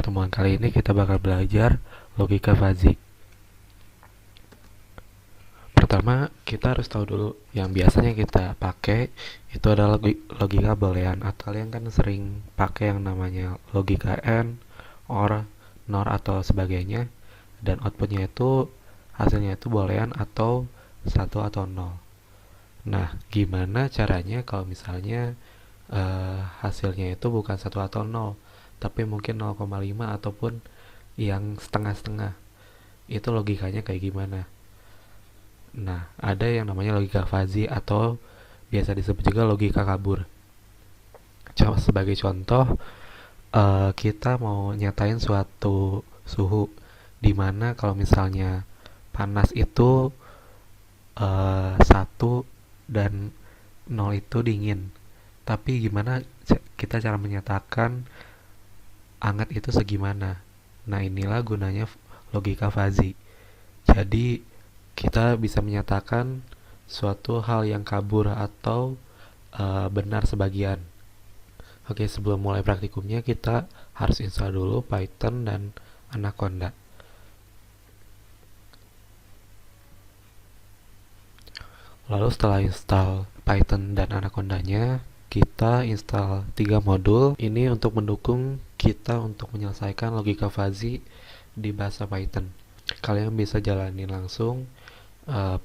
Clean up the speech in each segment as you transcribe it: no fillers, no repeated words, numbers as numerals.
pertemuan kali ini kita bakal belajar logika fuzzy. Pertama, kita harus tahu dulu yang biasanya kita pakai itu adalah logika boolean. Atau kalian kan sering pakai yang namanya logika AND, OR, NOR atau sebagainya, dan outputnya itu hasilnya itu boolean atau 1 atau 0. Nah, gimana caranya kalau misalnya hasilnya itu bukan 1 atau 0, tapi mungkin 0,5 ataupun yang setengah-setengah? Itu logikanya kayak gimana? Nah, ada yang namanya logika fuzzy atau biasa disebut juga logika kabur. Sebagai contoh, kita mau nyatain suatu suhu, dimana kalau misalnya panas itu 1 dan 0 itu dingin. Tapi gimana kita cara menyatakan hangat itu segimana? Nah, inilah gunanya logika fuzzy. Jadi kita bisa menyatakan suatu hal yang kabur atau benar sebagian. Oke, sebelum mulai praktikumnya kita harus install dulu Python dan Anaconda. Lalu setelah install Python dan Anacondanya, kita install 3 modul ini untuk mendukung kita untuk menyelesaikan logika fuzzy di bahasa Python. Kalian bisa jalanin langsung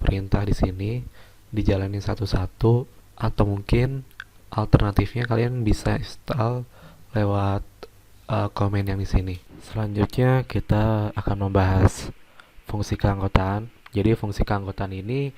perintah di sini, dijalanin satu-satu, atau mungkin alternatifnya kalian bisa install lewat komen yang di sini. Selanjutnya kita akan membahas fungsi keanggotaan. Jadi fungsi keanggotaan ini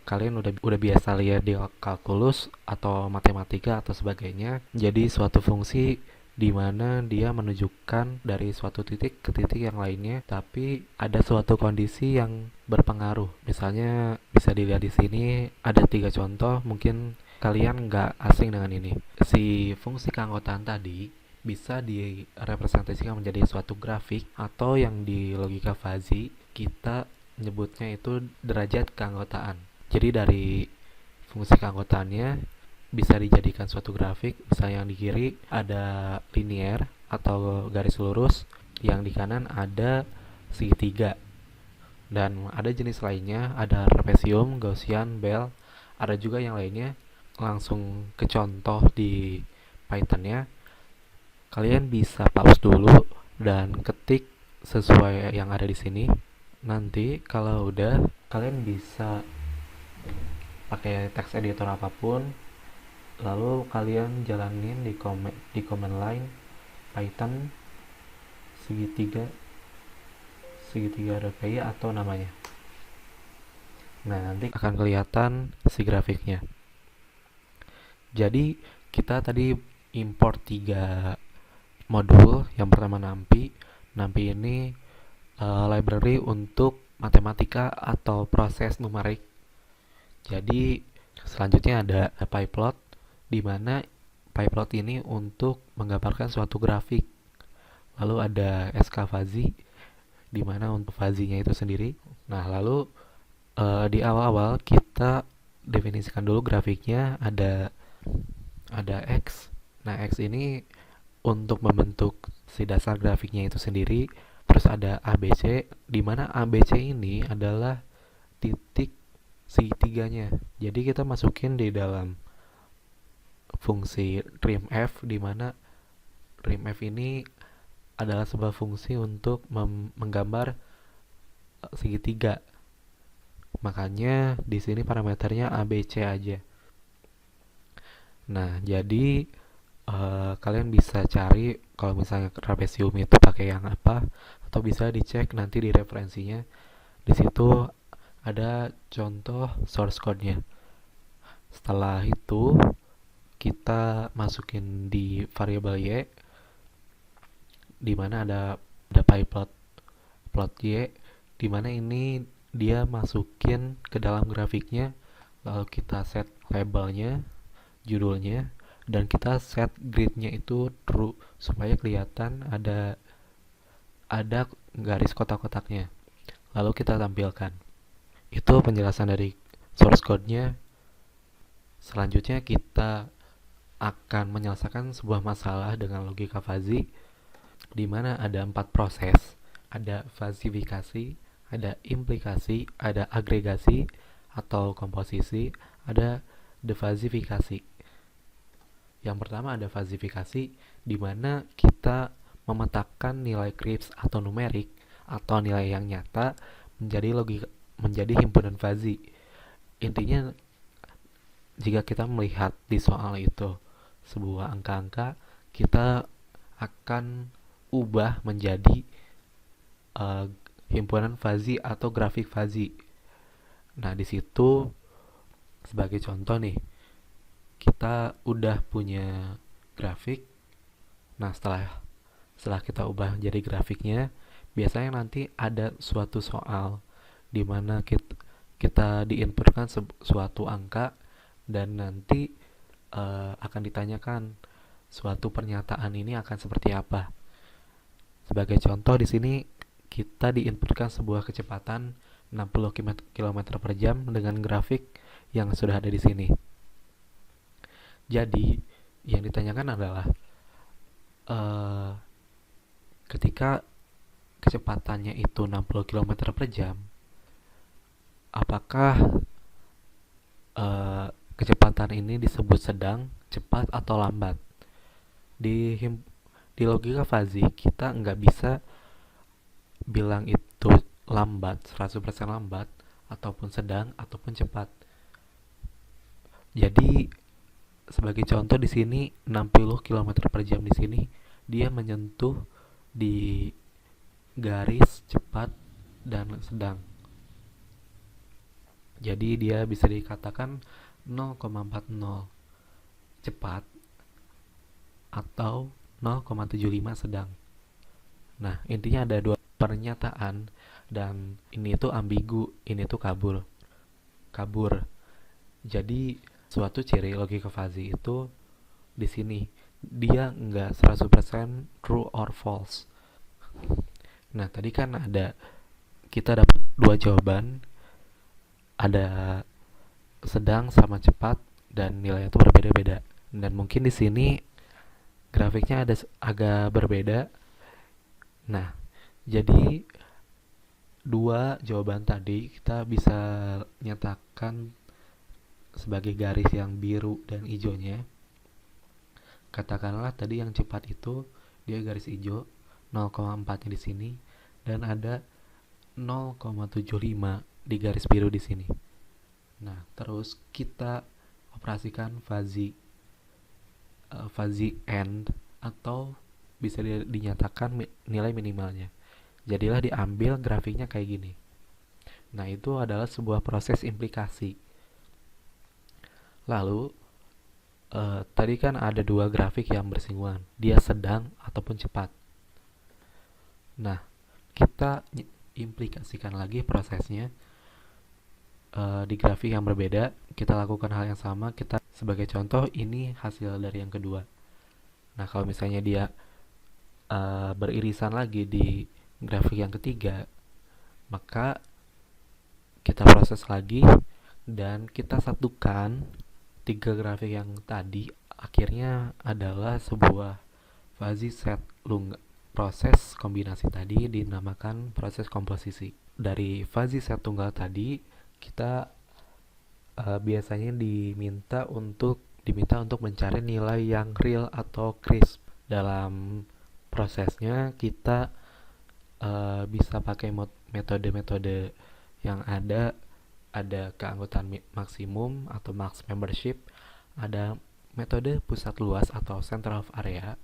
kalian udah biasa lihat di kalkulus atau matematika atau sebagainya. Jadi suatu fungsi di mana dia menunjukkan dari suatu titik ke titik yang lainnya, tapi ada suatu kondisi yang berpengaruh. Misalnya bisa dilihat di sini ada 3 contoh, mungkin kalian nggak asing dengan ini. Si fungsi keanggotaan tadi bisa direpresentasikan menjadi suatu grafik, atau yang di logika fuzzy kita nyebutnya itu derajat keanggotaan. Jadi dari fungsi keanggotaannya bisa dijadikan suatu grafik. Misalnya yang di kiri ada linear atau garis lurus, yang di kanan ada segitiga, dan ada jenis lainnya, ada trapesium, Gaussian, Bell, ada juga yang lainnya. Langsung ke contoh di Pythonnya, kalian bisa pause dulu dan ketik sesuai yang ada di sini. Nanti kalau udah, kalian bisa pakai text editor apapun, lalu kalian jalanin di command line Python segitiga.py atau namanya. Nah, nanti akan kelihatan si grafiknya. Jadi kita tadi import 3 modul. Yang pertama NumPy ini library untuk matematika atau proses numerik. Jadi selanjutnya ada pyplot, di mana pyplot ini untuk menggambarkan suatu grafik. Lalu ada skfuzzy, di mana untuk fuzzy-nya itu sendiri. Nah, lalu di awal-awal kita definisikan dulu grafiknya. Ada X. Nah, X ini untuk membentuk si dasar grafiknya itu sendiri. Terus ada ABC, di mana ABC ini adalah titik segitiganya. Jadi kita masukin di dalam fungsi trimf, di mana trimf ini adalah sebuah fungsi untuk menggambar segitiga. Makanya di sini parameternya ABC aja. Nah, jadi kalian bisa cari kalau misalnya trapesium itu pakai yang apa, atau bisa dicek nanti di referensinya. Di situ ada contoh source code-nya. Setelah itu kita masukin di variabel y, di mana ada pyplot y, di mana ini dia masukin ke dalam grafiknya. Lalu kita set labelnya, judulnya, dan kita set gridnya itu true supaya kelihatan ada garis kotak-kotaknya. Lalu kita tampilkan. Itu penjelasan dari source code-nya. Selanjutnya kita akan menyelesaikan sebuah masalah dengan logika fuzzy. di mana ada 4 proses. Ada falsifikasi, ada implikasi, ada agregasi atau komposisi, ada defalsifikasi. Yang pertama ada falsifikasi, di mana kita memetakan nilai Kripps atau numerik atau nilai yang nyata menjadi himpunan fuzzy. Intinya, jika kita melihat di soal itu sebuah angka-angka, kita akan ubah menjadi himpunan fuzzy atau grafik fuzzy. Nah, di situ sebagai contoh nih, kita udah punya grafik. Nah, setelah kita ubah jadi grafiknya, biasanya nanti ada suatu soal di mana kita diinputkan suatu angka dan nanti akan ditanyakan suatu pernyataan ini akan seperti apa. Sebagai contoh di sini kita diinputkan sebuah kecepatan 60 km per jam dengan grafik yang sudah ada di sini. Jadi, yang ditanyakan adalah ketika kecepatannya itu 60 km per jam, apakah kecepatan ini disebut sedang, cepat, atau lambat? Di logika fuzzy, kita nggak bisa bilang itu lambat, 100% lambat, ataupun sedang, ataupun cepat. Jadi, sebagai contoh di sini 60 km per jam di sini dia menyentuh di garis cepat dan sedang. Jadi dia bisa dikatakan 0,40 cepat atau 0,75 sedang. Nah, intinya ada dua pernyataan dan ini tuh ambigu, ini tuh kabur. Jadi suatu ciri logika fuzzy itu di sini dia nggak 100% true or false. Nah, tadi kan kita dapat dua jawaban, ada sedang sama cepat dan nilainya itu berbeda-beda. Dan mungkin di sini grafiknya ada agak berbeda. Nah, jadi dua jawaban tadi kita bisa nyatakan sebagai garis yang biru dan hijaunya. Katakanlah tadi yang cepat itu dia garis hijau 0,4-nya di sini dan ada 0,75 di garis biru di sini. Nah, terus kita operasikan fuzzy end atau bisa dinyatakan nilai minimalnya. Jadilah diambil grafiknya kayak gini. Nah, itu adalah sebuah proses implikasi. Lalu tadi kan ada dua grafik yang bersinggungan, dia sedang ataupun cepat. Nah, kita implikasikan lagi prosesnya di grafik yang berbeda. Kita lakukan hal yang sama. Kita sebagai contoh ini hasil dari yang kedua. Nah, kalau misalnya dia beririsan lagi di grafik yang ketiga, maka kita proses lagi dan kita satukan tiga grafik yang tadi, akhirnya adalah sebuah fuzzy set lungga. Proses kombinasi tadi dinamakan proses komposisi. Dari fuzzy set tunggal tadi kita biasanya diminta untuk mencari nilai yang real atau crisp. Dalam prosesnya kita bisa pakai metode-metode yang ada keanggotaan maksimum atau max membership, ada metode pusat luas atau center of area,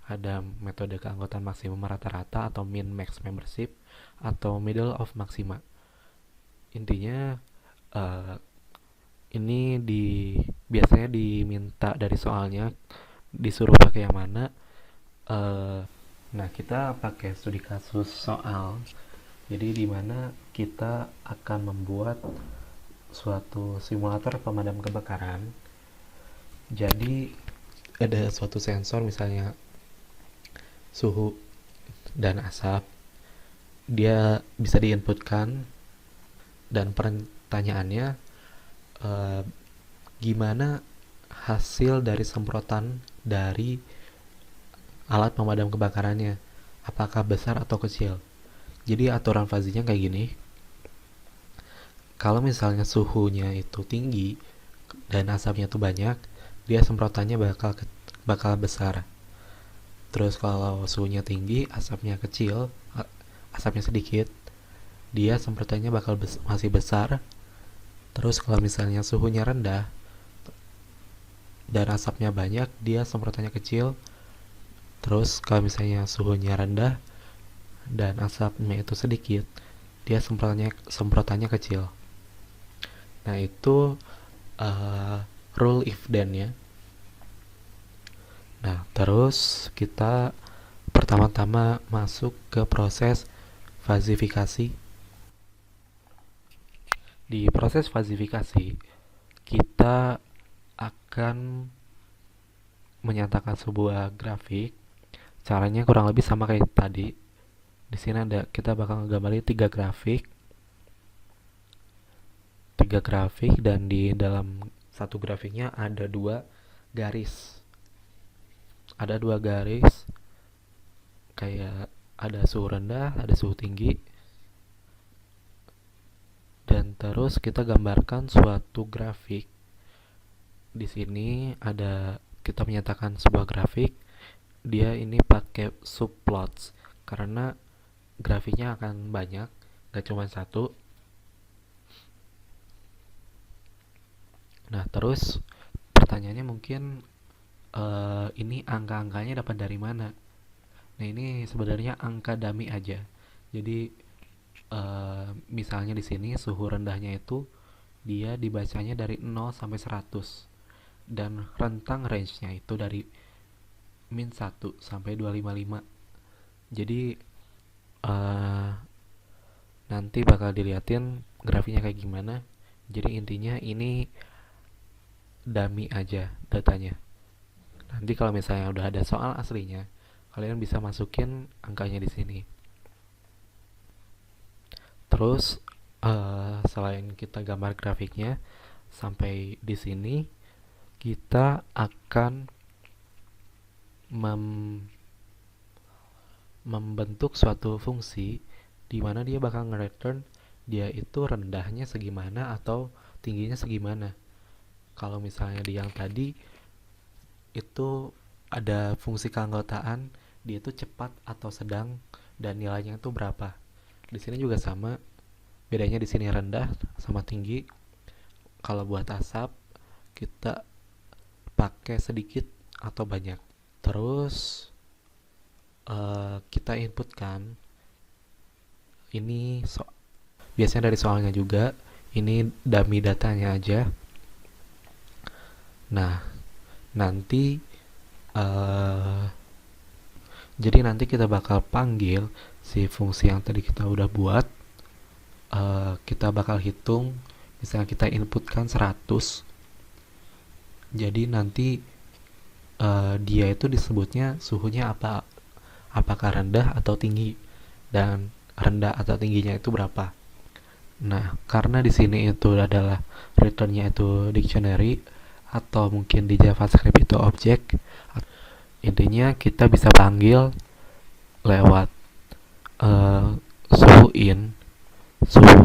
ada metode keanggotaan maksimum rata-rata atau min max membership, atau middle of maxima. Intinya ini biasanya diminta dari soalnya disuruh pakai yang mana. Nah, kita pakai studi kasus soal. Jadi di mana kita akan membuat suatu simulator pemadam kebakaran. Jadi ada suatu sensor, misalnya suhu dan asap. Dia bisa diinputkan dan pertanyaannya gimana hasil dari semprotan dari alat pemadam kebakarannya. apakah besar atau kecil. Jadi aturan fazinya kayak gini, kalau misalnya suhunya itu tinggi dan asapnya itu banyak, dia semprotannya bakal besar. Terus kalau suhunya tinggi, asapnya kecil, asapnya sedikit, dia semprotannya masih besar. Terus kalau misalnya suhunya rendah dan asapnya banyak, dia semprotannya kecil. Terus kalau misalnya suhunya rendah dan asapnya itu sedikit, dia semprotannya kecil. Nah itu rule if then ya. Nah terus kita pertama-tama masuk ke proses fazifikasi. Di proses fazifikasi kita akan menyatakan sebuah grafik. Caranya kurang lebih sama kayak tadi. Di sini kita bakal nggambarin tiga grafik dan di dalam satu grafiknya ada dua garis. Ada dua garis kayak ada suhu rendah, ada suhu tinggi. Dan terus kita gambarkan suatu grafik. Di sini kita menyatakan sebuah grafik. Dia ini pakai subplots karena grafiknya akan banyak, gak cuma satu. Nah terus pertanyaannya mungkin ini angka-angkanya dapat dari mana? Nah ini sebenarnya angka dummy aja. Jadi misalnya di sini suhu rendahnya itu dia dibacanya dari 0 sampai 100 dan rentang range-nya itu dari min 1 sampai 255. Jadi nanti bakal diliatin grafiknya kayak gimana. Jadi intinya ini dummy aja datanya. Nanti kalau misalnya udah ada soal aslinya, kalian bisa masukin angkanya di sini. Terus selain kita gambar grafiknya sampai di sini, kita akan membentuk suatu fungsi di mana dia bakal nge-return dia itu rendahnya segimana atau tingginya segimana. Kalau misalnya di yang tadi itu ada fungsi keanggotaan, dia itu cepat atau sedang dan nilainya itu berapa. Di sini juga sama, bedanya di sini rendah sama tinggi. Kalau buat asap kita pakai sedikit atau banyak. Terus kita inputkan ini biasanya dari soalnya juga, ini dummy datanya aja. Nah nanti jadi nanti kita bakal panggil si fungsi yang tadi kita udah buat. Kita bakal hitung, misalnya kita inputkan 100, jadi nanti dia itu disebutnya suhunya apakah rendah atau tinggi, dan rendah atau tingginya itu berapa. Nah karena di sini itu adalah returnnya itu dictionary atau mungkin di JavaScript itu object, intinya kita bisa panggil lewat suhu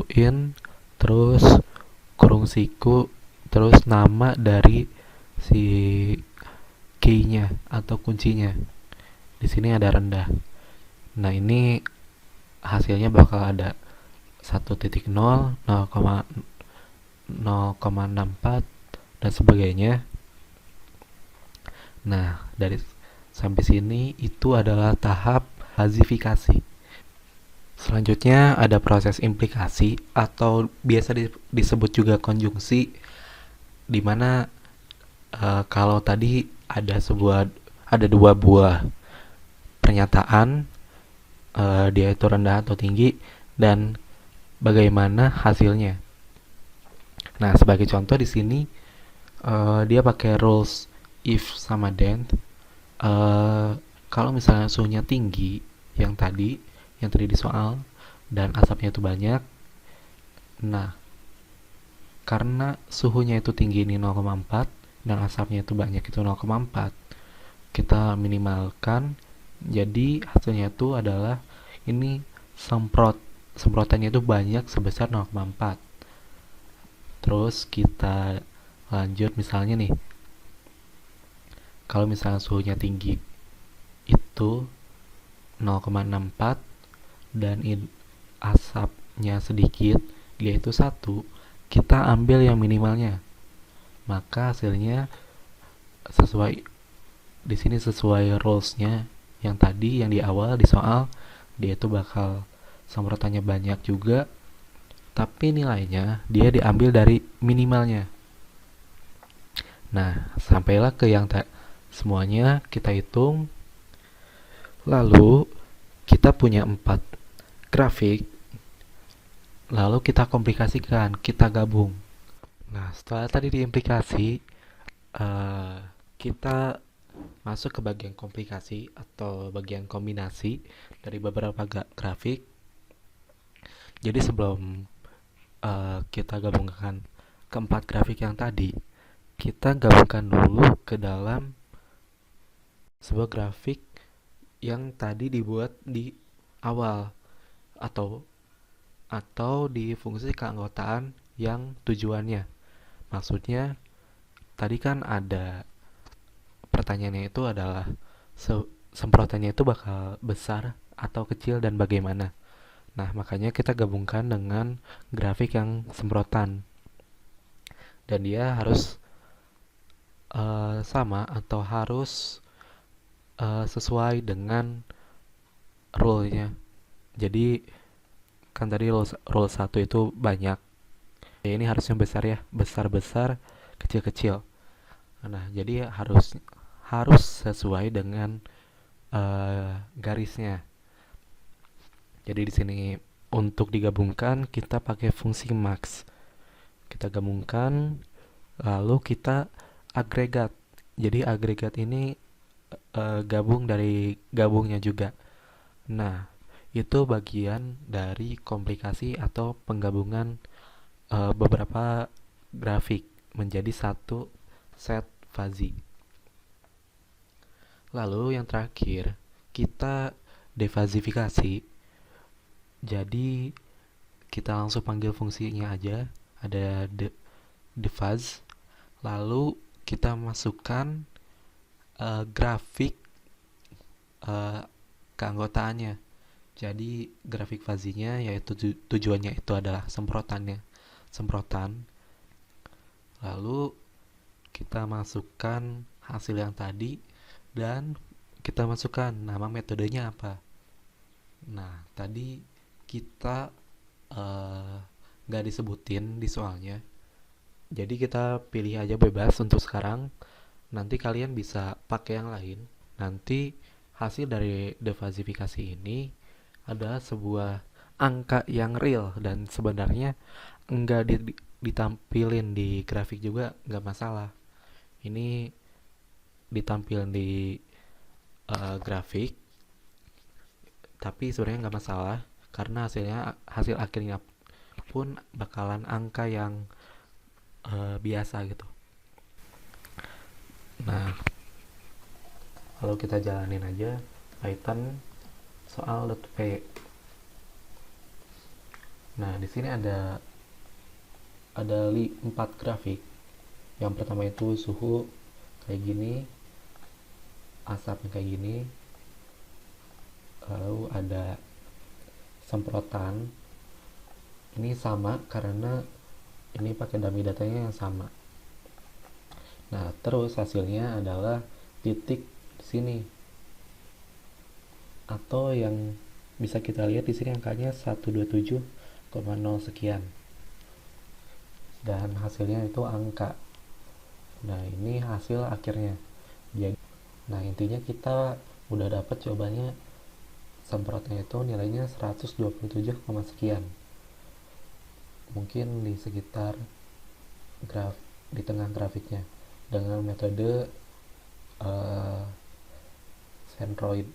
in terus kurung siku terus nama dari si key-nya atau kuncinya. Di sini ada rendah. Nah ini hasilnya bakal ada 1.0, 0,64 dan sebagainya. Nah dari sampai sini itu adalah tahap fazifikasi. Selanjutnya ada proses implikasi atau biasa disebut juga konjungsi, dimana kalau tadi ada dua buah pernyataan, dia itu rendah atau tinggi dan bagaimana hasilnya. Nah sebagai contoh di sini dia pakai rules if sama then. Kalau misalnya suhunya tinggi yang tadi di soal dan asapnya itu banyak, nah karena suhunya itu tinggi ini 0,4 dan asapnya itu banyak itu 0,4, kita minimalkan Jadi hasilnya itu adalah ini semprotannya itu banyak sebesar 0,4. Terus kita lanjut misalnya nih, kalau misalnya suhunya tinggi itu 0,64 dan asapnya sedikit, yaitu 1, kita ambil yang minimalnya. Maka hasilnya sesuai di sini sesuai rules-nya yang tadi yang di awal di soal, dia itu bakal semprotannya banyak juga, tapi nilainya dia diambil dari minimalnya. Nah, sampailah ke yang semuanya kita hitung. Lalu kita punya 4 grafik, lalu kita komplikasikan, kita gabung. Nah, setelah tadi diimplikasi, uh, kita masuk ke bagian komplikasi atau bagian kombinasi dari beberapa grafik. Jadi sebelum kita gabungkan keempat grafik yang tadi, kita gabungkan dulu ke dalam sebuah grafik yang tadi dibuat di awal atau di fungsi keanggotaan yang tujuannya. Maksudnya tadi kan ada pertanyaannya itu adalah semprotannya itu bakal besar atau kecil dan bagaimana. Nah, makanya kita gabungkan dengan grafik yang semprotan. Dan dia harus sama atau harus sesuai dengan rule-nya. Jadi kan tadi rule 1 itu banyak. Ya, ini harusnya besar ya, besar-besar, kecil-kecil. Nah, jadi harus sesuai dengan garisnya. Jadi di sini untuk digabungkan kita pakai fungsi max. Kita gabungkan lalu kita agregat. Jadi agregat ini gabung dari gabungnya juga. Nah, itu bagian dari komplikasi atau penggabungan beberapa grafik menjadi satu set fuzzy. Lalu yang terakhir, kita defazifikasi. Jadi kita langsung panggil fungsinya aja, ada defaz. Lalu kita masukkan grafik keanggotaannya. Jadi grafik fazinya yaitu tujuannya itu adalah semprotan. Lalu kita masukkan hasil yang tadi dan kita masukkan nama metodenya apa. Nah, tadi kita nggak disebutin di soalnya. Jadi kita pilih aja bebas untuk sekarang. Nanti kalian bisa pakai yang lain. Nanti hasil dari defazifikasi ini adalah sebuah angka yang real dan sebenarnya nggak ditampilin di grafik juga nggak masalah. Ini ditampilin di grafik, tapi sebenarnya nggak masalah karena hasil akhirnya pun bakalan angka yang biasa gitu. Nah, kalau kita jalanin aja Python soal .p. Nah, di sini ada 4 grafik. Yang pertama itu suhu kayak gini, asapnya kayak gini, lalu ada semprotan. Ini sama karena ini pakai dummy datanya yang sama. Nah, terus hasilnya adalah titik sini. Atau yang bisa kita lihat di sini angkanya 127,0 sekian. Dan hasilnya itu angka. Nah, ini hasil akhirnya. Jadi, nah intinya kita udah dapat jawabannya, semprotnya itu nilainya 127, sekian. Mungkin di sekitar di tengah grafiknya dengan metode centroid.